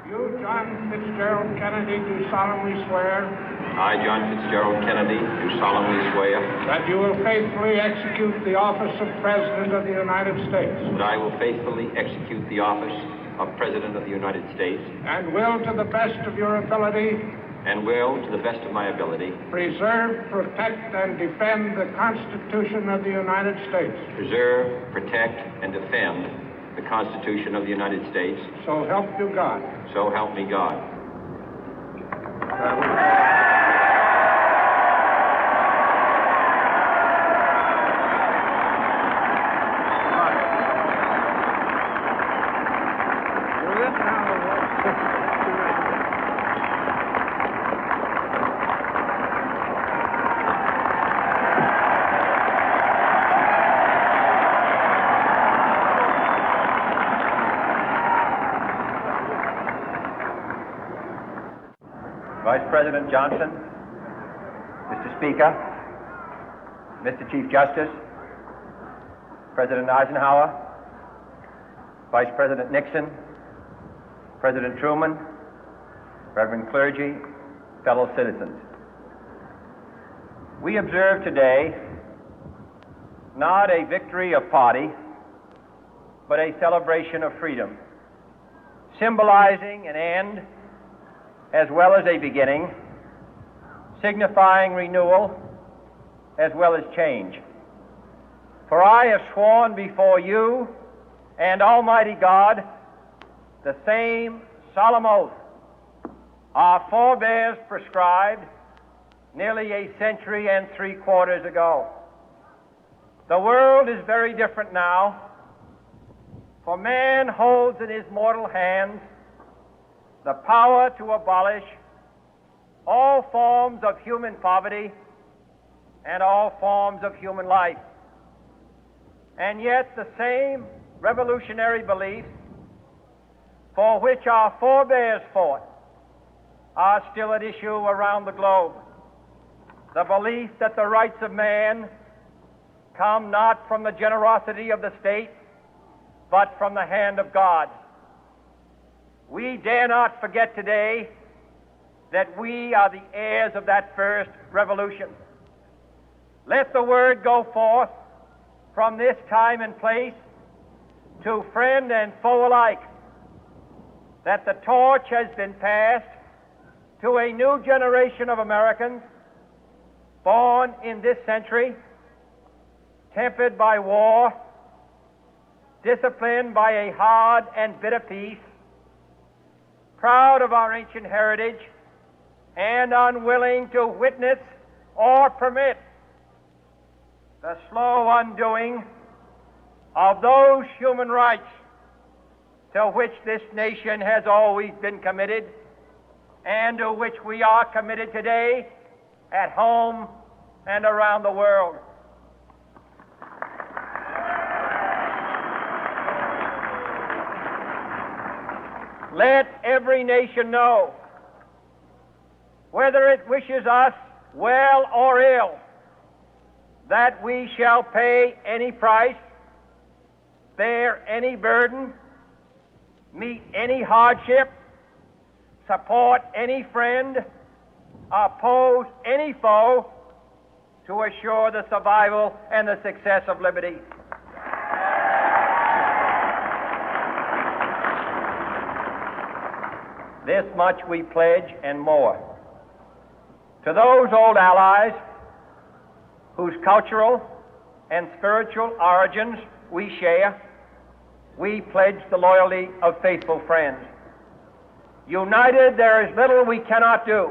You, John Fitzgerald Kennedy, do solemnly swear. I, John Fitzgerald Kennedy, do solemnly swear. That you will faithfully execute the office of President of the United States. That I will faithfully execute the office of President of the United States. And will, to the best of your ability. And will, to the best of my ability. Preserve, protect, and defend the Constitution of the United States. Preserve, protect, and defend the Constitution of the United States. So help you God. So help me God. Vice President Johnson, Mr. Speaker, Mr. Chief Justice, President Eisenhower, Vice President Nixon, President Truman, Reverend clergy, fellow citizens. We observe today not a victory of party, but a celebration of freedom, symbolizing an end as well as a beginning, signifying renewal as well as change. For I have sworn before you and Almighty God the same solemn oath our forebears prescribed nearly a century and 3/4 ago. The world is very different now, for man holds in his mortal hands the power to abolish all forms of human poverty and all forms of human life. And yet the same revolutionary beliefs for which our forebears fought are still at issue around the globe. The belief that the rights of man come not from the generosity of the state, but from the hand of God. We dare not forget today that we are the heirs of that first revolution. Let the word go forth from this time and place to friend and foe alike that the torch has been passed to a new generation of Americans born in this century, tempered by war, disciplined by a hard and bitter peace, proud of our ancient heritage, and unwilling to witness or permit the slow undoing of those human rights to which this nation has always been committed and to which we are committed today at home and around the world. Let every nation know, whether it wishes us well or ill, that we shall pay any price, bear any burden, meet any hardship, support any friend, oppose any foe to assure the survival and the success of liberty. This much we pledge and more. To those old allies whose cultural and spiritual origins we share, we pledge the loyalty of faithful friends. United, there is little we cannot do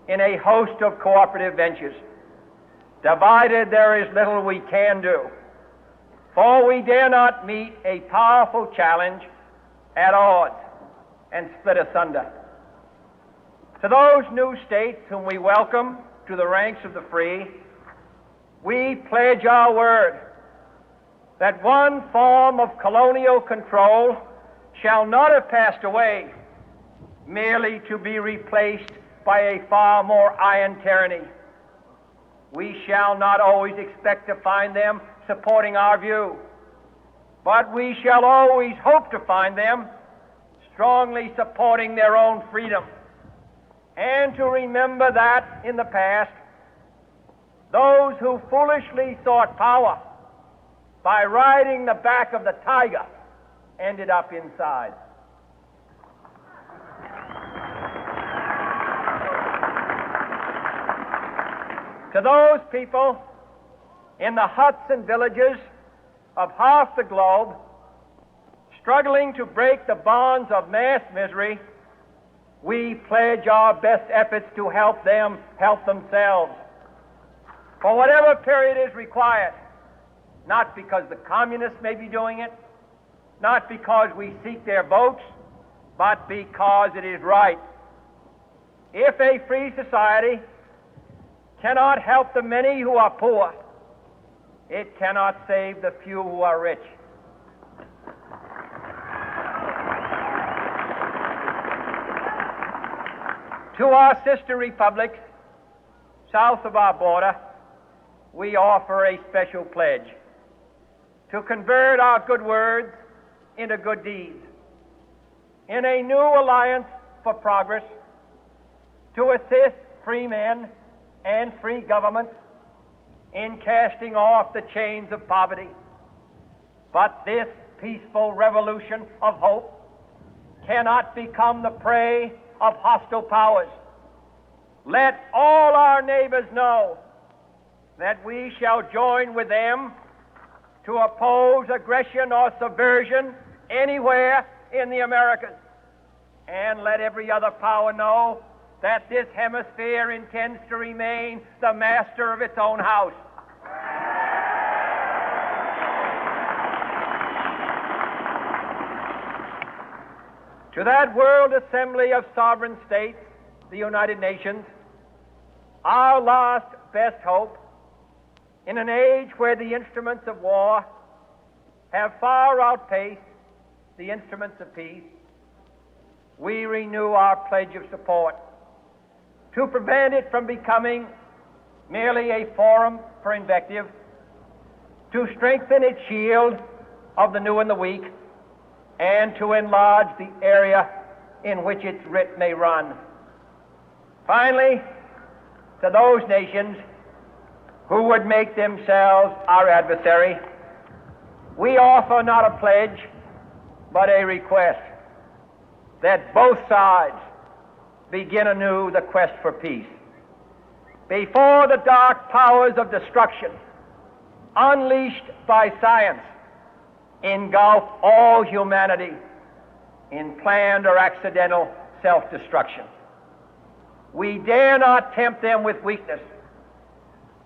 in a host of cooperative ventures. Divided, there is little we can do, for we dare not meet a powerful challenge at odds and split asunder. To those new states whom we welcome to the ranks of the free, we pledge our word that one form of colonial control shall not have passed away, merely to be replaced by a far more iron tyranny. We shall not always expect to find them supporting our view, but we shall always hope to find them strongly supporting their own freedom, and to remember that in the past, those who foolishly sought power by riding the back of the tiger ended up inside. To those people in the huts and villages of half the globe struggling to break the bonds of mass misery, we pledge our best efforts to help them help themselves for whatever period is required, not because the communists may be doing it, not because we seek their votes, but because it is right. If a free society cannot help the many who are poor, it cannot save the few who are rich. To our sister republics south of our border, we offer a special pledge to convert our good words into good deeds, in a new alliance for progress, to assist free men and free governments in casting off the chains of poverty. But this peaceful revolution of hope cannot become the prey of hostile powers. Let all our neighbors know that we shall join with them to oppose aggression or subversion anywhere in the Americas. And let every other power know that this hemisphere intends to remain the master of its own house. To that World Assembly of Sovereign States, the United Nations, our last best hope, in an age where the instruments of war have far outpaced the instruments of peace, we renew our pledge of support to prevent it from becoming merely a forum for invective, to strengthen its shield of the new and the weak, and to enlarge the area in which its writ may run. Finally, to those nations who would make themselves our adversary, we offer not a pledge, but a request that both sides begin anew the quest for peace. Before the dark powers of destruction, unleashed by science, engulf all humanity in planned or accidental self-destruction, we dare not tempt them with weakness,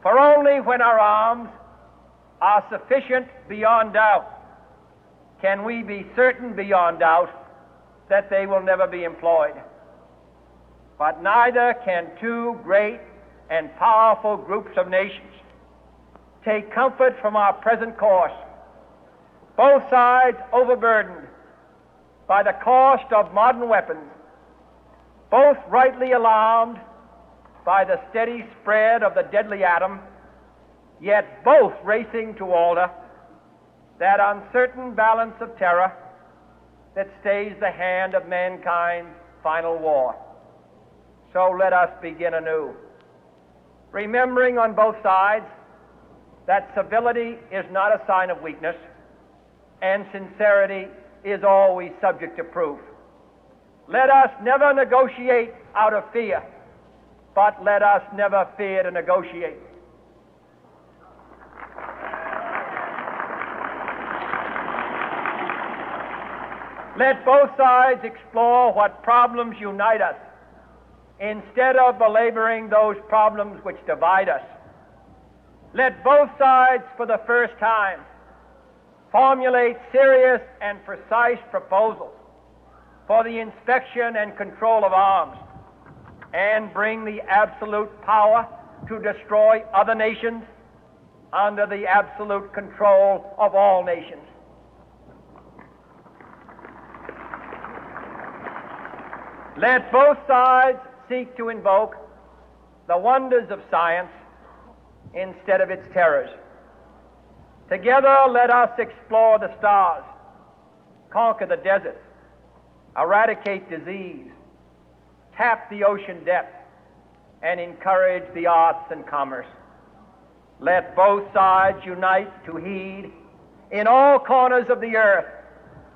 for only when our arms are sufficient beyond doubt can we be certain beyond doubt that they will never be employed. But neither can two great and powerful groups of nations take comfort from our present course, both sides overburdened by the cost of modern weapons, both rightly alarmed by the steady spread of the deadly atom, yet both racing to alter that uncertain balance of terror that stays the hand of mankind's final war. So let us begin anew, remembering on both sides that civility is not a sign of weakness, and sincerity is always subject to proof. Let us never negotiate out of fear, but let us never fear to negotiate. Let both sides explore what problems unite us, instead of belaboring those problems which divide us. Let both sides, for the first time, formulate serious and precise proposals for the inspection and control of arms, and bring the absolute power to destroy other nations under the absolute control of all nations. Let both sides seek to invoke the wonders of science instead of its terrors. Together, let us explore the stars, conquer the deserts, eradicate disease, tap the ocean depth, and encourage the arts and commerce. Let both sides unite to heed in all corners of the earth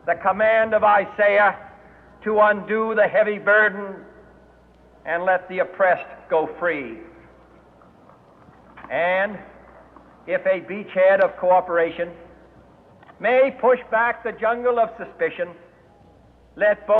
the command of Isaiah to undo the heavy burden and let the oppressed go free. And if a beachhead of cooperation may push back the jungle of suspicion, let both